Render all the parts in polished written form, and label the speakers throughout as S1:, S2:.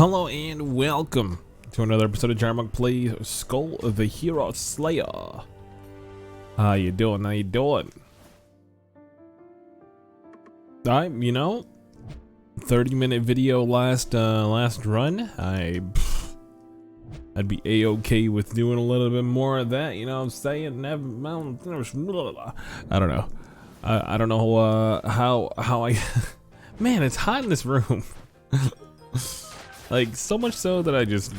S1: Hello and welcome to another episode of Gyromonk plays Skul, the Hero Slayer. How you doing? How you doing? 30-minute video last run. I'd be a-okay with doing a little bit more of that. You know what I'm saying? I don't know. I don't know how I. Man, it's hot in this room. Like, so much so that I just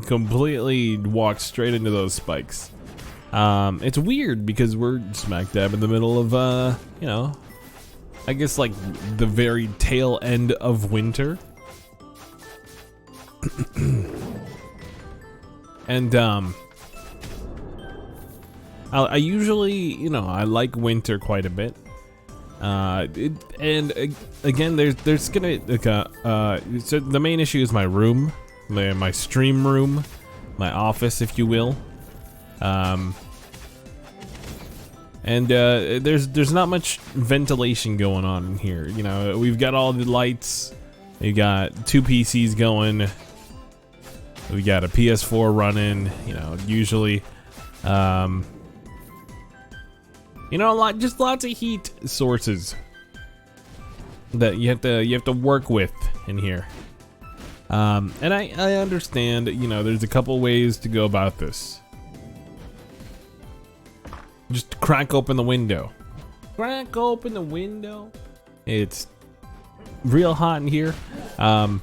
S1: completely walked straight into those spikes. It's weird because we're smack dab in the middle of, I guess like the very tail end of winter. And, I usually, I like winter quite a bit. Again, there's gonna so the main issue is my room, my stream room, my office, if you will. There's not much ventilation going on in here. You know, we've got all the lights, we got two PCs going, we got a PS4 running. You know, usually, just lots of heat sources that you have to work with in here. And I understand, there's a couple ways to go about this. Just crack open the window. Crack open the window. It's real hot in here. Does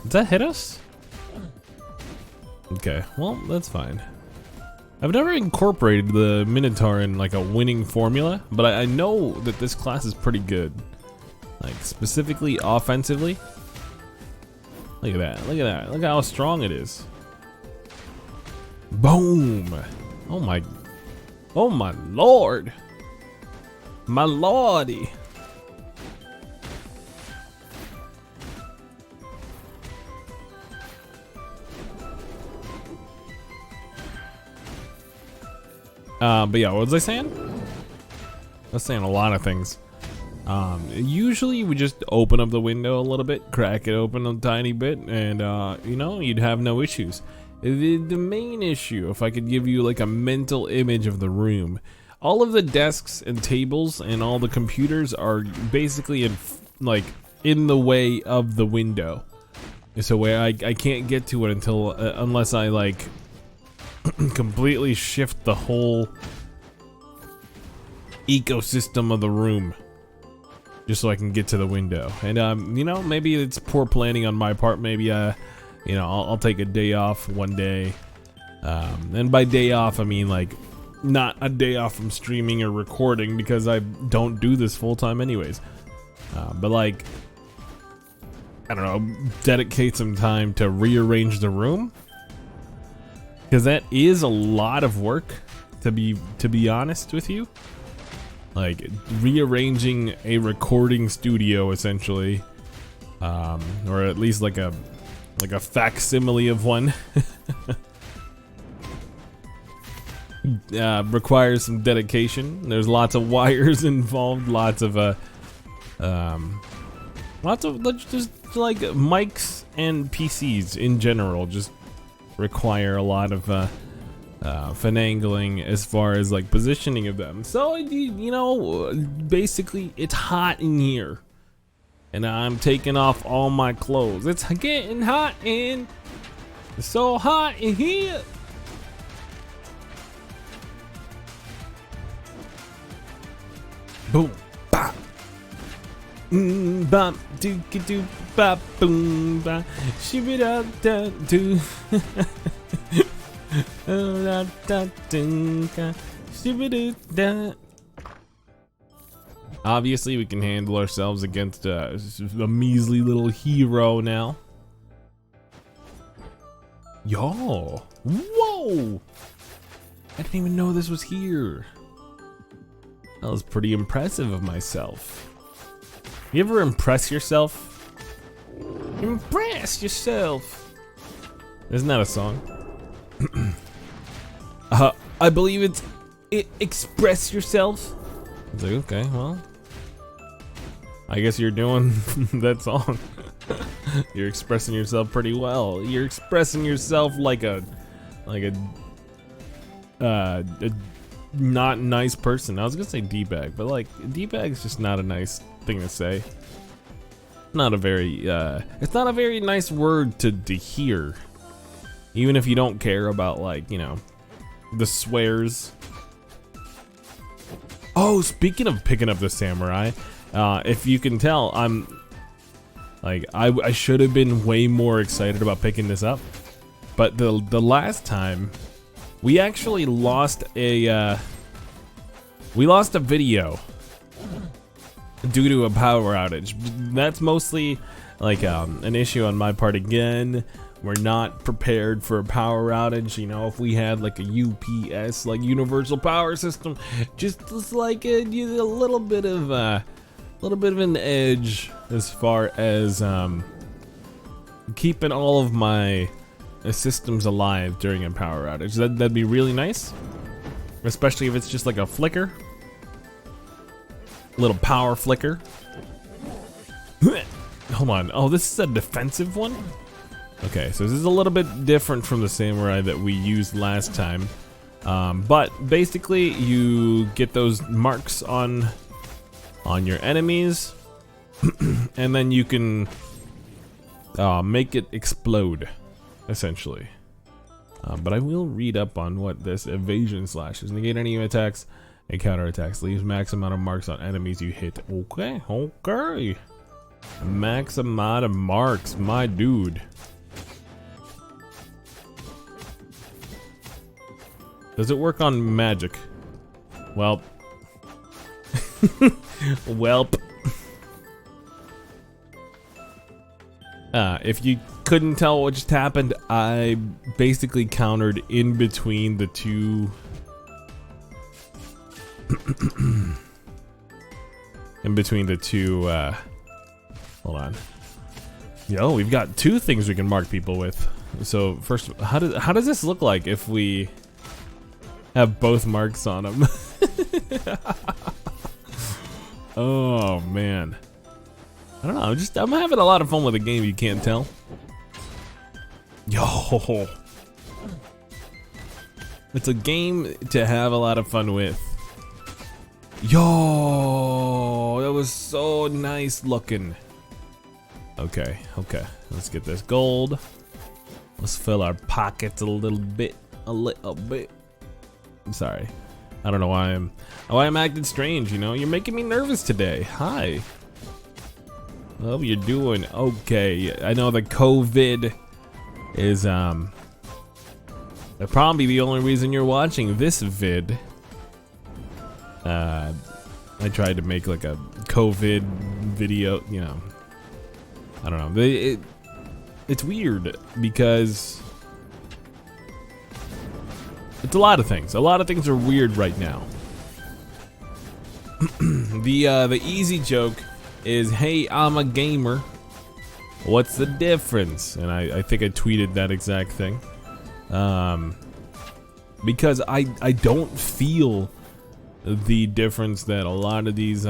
S1: that hit us? Okay, well, that's fine. I've never incorporated the Minotaur in like a winning formula, but I know that this class is pretty good. Like, specifically offensively. Look at that, look at that, look at how strong it is. Boom! Oh my lord! My lordy! But yeah, what was I saying? I was saying a lot of things. Usually we just open up the window a little bit, crack it open a tiny bit, and you'd have no issues. The main issue, if I could give you like a mental image of the room, all of the desks and tables and all the computers are basically in the way of the window. So where I can't get to it until unless I like completely shift the whole ecosystem of the room just so I can get to the window. And maybe it's poor planning on my part. Maybe I'll take a day off one day, and by day off I mean like not a day off from streaming or recording, because I don't do this full time anyways, but like, I don't know, dedicate some time to rearrange the room, because that is a lot of work, to be honest with you. Like, rearranging a recording studio essentially, or at least like a facsimile of one, requires some dedication. There's lots of wires involved, lots of just like mics and PCs in general just require a lot of finagling as far as like positioning of them. So basically it's hot in here, and I'm taking off all my clothes. It's getting hot, and it's so hot in here. Boom, bop, bop, doo doo, bop, boom, bop, shib it up, da doo. Obviously, we can handle ourselves against a measly little hero now. Yo! Whoa! I didn't even know this was here. That was pretty impressive of myself. You ever impress yourself? Impress yourself! Isn't that a song? I believe it's express yourself. It's like, okay, well, I guess you're doing that song. You're expressing yourself pretty well. You're expressing yourself like a not nice person. I was gonna say D-bag, but like D-bag is just not a nice thing to say. Not a very it's not a very nice word to hear, even if you don't care about, like, you know, the swears. Oh, speaking of picking up the samurai, if you can tell, I'm like, I should have been way more excited about picking this up, but the last time we actually lost a video due to a power outage. That's mostly like an issue on my part again. We're not prepared for a power outage. You know, if we had like a UPS, like universal power system, just like a little bit of an edge as far as keeping all of my systems alive during a power outage. That'd be really nice, especially if it's just like a flicker. Little power flicker. Hold on. Oh, this is a defensive one? Okay, so this is a little bit different from the samurai that we used last time. But basically, you get those marks on your enemies, and then you can make it explode, essentially. But I will read up on what this evasion slash is. Negate any attacks and counterattacks. Leaves max amount of marks on enemies you hit. Okay, okay. Max amount of marks, my dude. Does it work on magic? Well. Welp. If you couldn't tell what just happened, I basically countered in between the two. Hold on. Yo, we've got two things we can mark people with. So first, how does this look like if we have both marks on them? Oh man, I don't know. I'm having a lot of fun with the game. You can't tell. Yo, it's a game to have a lot of fun with. Yo, that was so nice looking. Okay, let's get this gold. Let's fill our pockets a little bit. I'm sorry. I don't know why I'm acting strange, you know? You're making me nervous today. Hi. Hope you're doing okay. I know the COVID is probably the only reason you're watching this vid. I tried to make like a COVID video, you know. I don't know. It's weird because it's a lot of things. A lot of things are weird right now. The easy joke is, hey, I'm a gamer. What's the difference? And I think I tweeted that exact thing. Because I don't feel the difference that a lot of these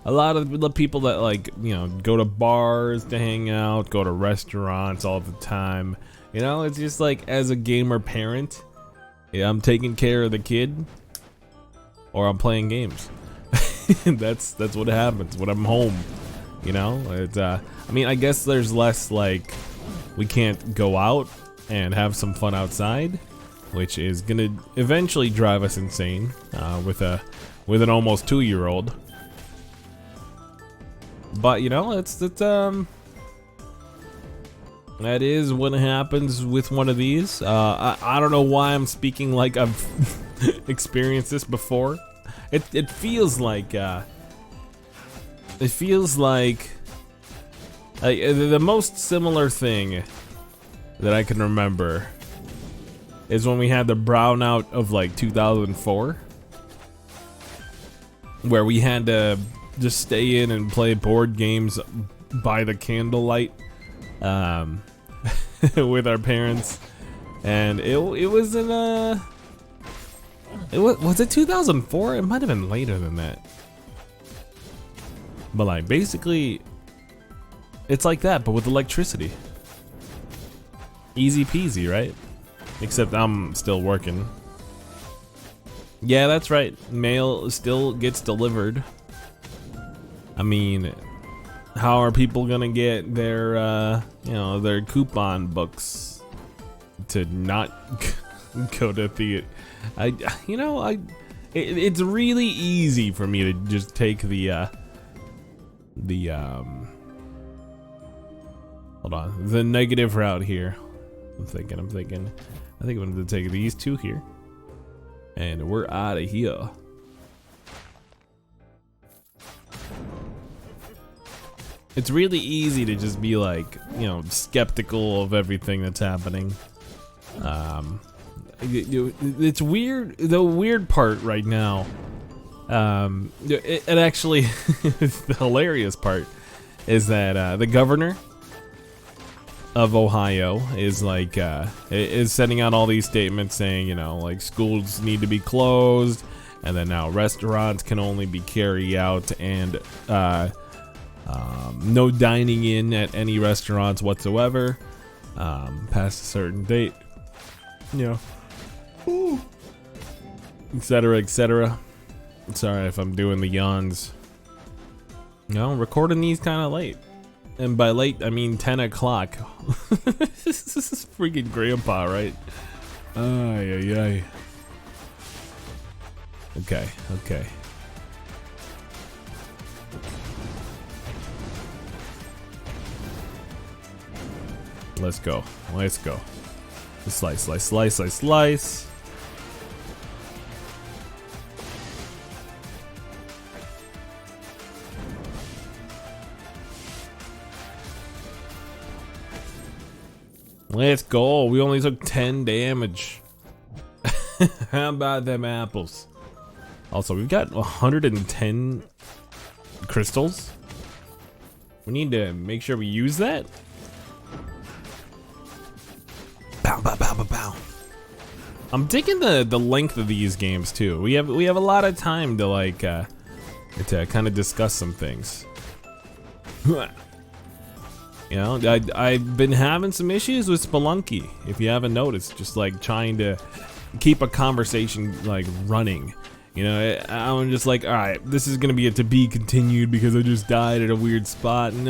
S1: a lot of the people that, like, you know, go to bars to hang out, go to restaurants all the time, you know, it's just like, as a gamer parent, yeah, I'm taking care of the kid or I'm playing games. that's what happens when I'm home, you know. It's I mean, I guess there's less, like, we can't go out and have some fun outside, which is gonna eventually drive us insane with an almost 2-year-old. But you know, it's that is what happens with one of these. I don't know why I'm speaking like I've experienced this before. It feels like the most similar thing that I can remember is when we had the brownout of like 2004, where we had to just stay in and play board games by the candlelight with our parents, and it was in was it 2004? It might have been later than that, but like basically It's like that, but with electricity. Easy peasy, right? Except I'm still working. Yeah, that's right. Mail still gets delivered. I mean, how are people gonna get their, you know, their coupon books to not go to theater? It's really easy for me to just take the hold on, the negative route here. I'm thinking. I think I'm gonna take these two here, and we're out of here. It's really easy to just be like, you know, skeptical of everything that's happening. It's weird. The weird part right now, it actually, the hilarious part is that the governor of Ohio is like, is sending out all these statements saying, you know, like schools need to be closed, and then now restaurants can only be carry out, and no dining in at any restaurants whatsoever past a certain date, you know, etc., etc. Sorry if I'm doing the yawns. No, recording these kind of late, and by late I mean 10 o'clock. This is freaking grandpa, right? Ay, ay, ay. Okay, okay. Let's go. Let's go. Slice, slice, slice, slice, slice. Let's go. We only took 10 damage. How about them apples? Also, we've got 110 crystals. We need to make sure we use that. Bow, bow, bow, bow, bow. I'm digging the length of these games too. We have a lot of time to like to kind of discuss some things. You know, I've been having some issues with Spelunky, if you haven't noticed, just like trying to keep a conversation like running. You know, I'm just like, all right, this is gonna be a to be continued because I just died at a weird spot, and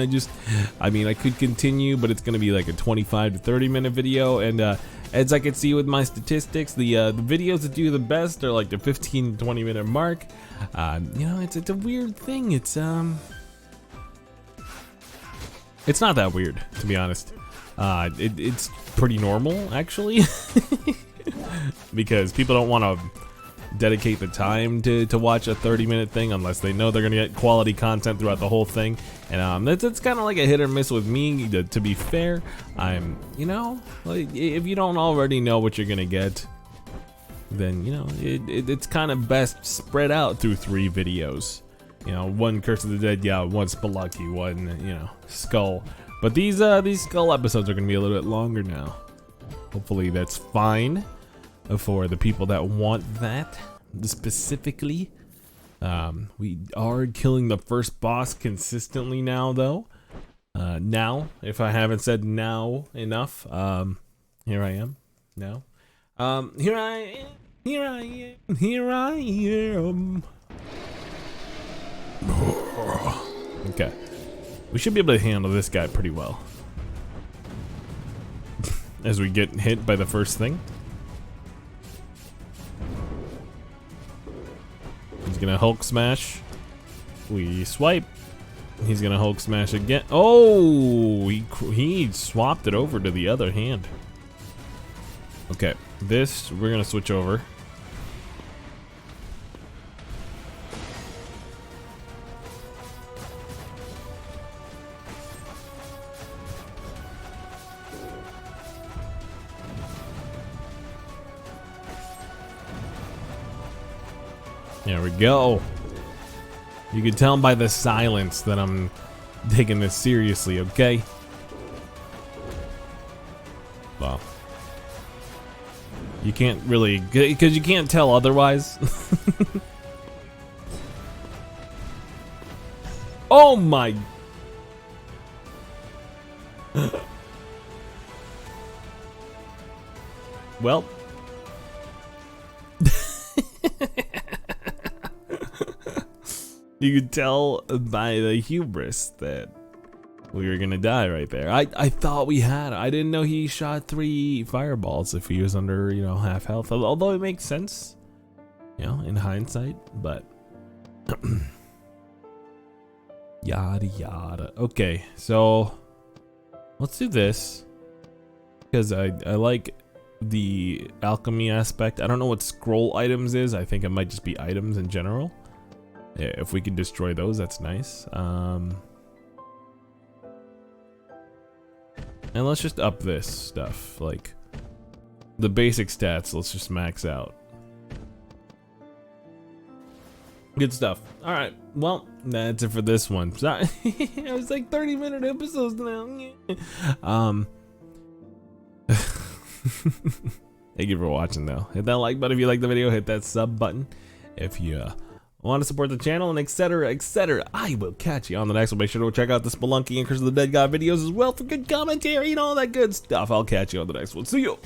S1: I mean, I could continue, but it's gonna be like a 25 to 30 minute video, and as I can see with my statistics, the videos that do the best are like the 15 to 20 minute mark. You know, it's a weird thing. It's not that weird, to be honest. It's pretty normal, actually, because people don't want to dedicate the time to watch a 30-minute thing unless they know they're gonna get quality content throughout the whole thing. And it's kind of like a hit or miss with me. To be fair, you know, like, if you don't already know what you're gonna get, then you know it's kind of best spread out through 3 videos. You know, one Curse of the Dead, yeah, one Spelunky, one, you know, Skul. But these Skul episodes are gonna be a little bit longer now. Hopefully that's fine for the people that want that specifically. We are killing the first boss consistently now, though. Now, if I haven't said now enough, here I am now. Here I am. Okay, we should be able to handle this guy pretty well as we get hit by the first thing. He's gonna Hulk smash. We swipe. He's gonna Hulk smash again. Oh, he swapped it over to the other hand. Okay, this we're gonna switch over. There we go. You can tell by the silence that I'm taking this seriously, okay? Well, you can't really, because you can't tell otherwise. Oh my. Well. You could tell by the hubris that we were gonna die right there. I thought we had. I didn't know he shot 3 fireballs if he was under, you know, half health. Although it makes sense, you know, in hindsight. But yada yada. Okay, so let's do this because I like the alchemy aspect. I don't know what scroll items is. I think it might just be items in general. Yeah, if we can destroy those, that's nice. And let's just up this stuff, like the basic stats. Let's just max out. Good stuff. All right, well, that's it for this one. Sorry, it was like 30-minute episodes now. Thank you for watching though. Hit that like button if you like the video, hit that sub button if you want to support the channel, and etc, etc. I will catch you on the next one. Make sure to check out the Spelunky and Curse of the Dead God videos as well for good commentary and all that good stuff. I'll catch you on the next one. See you.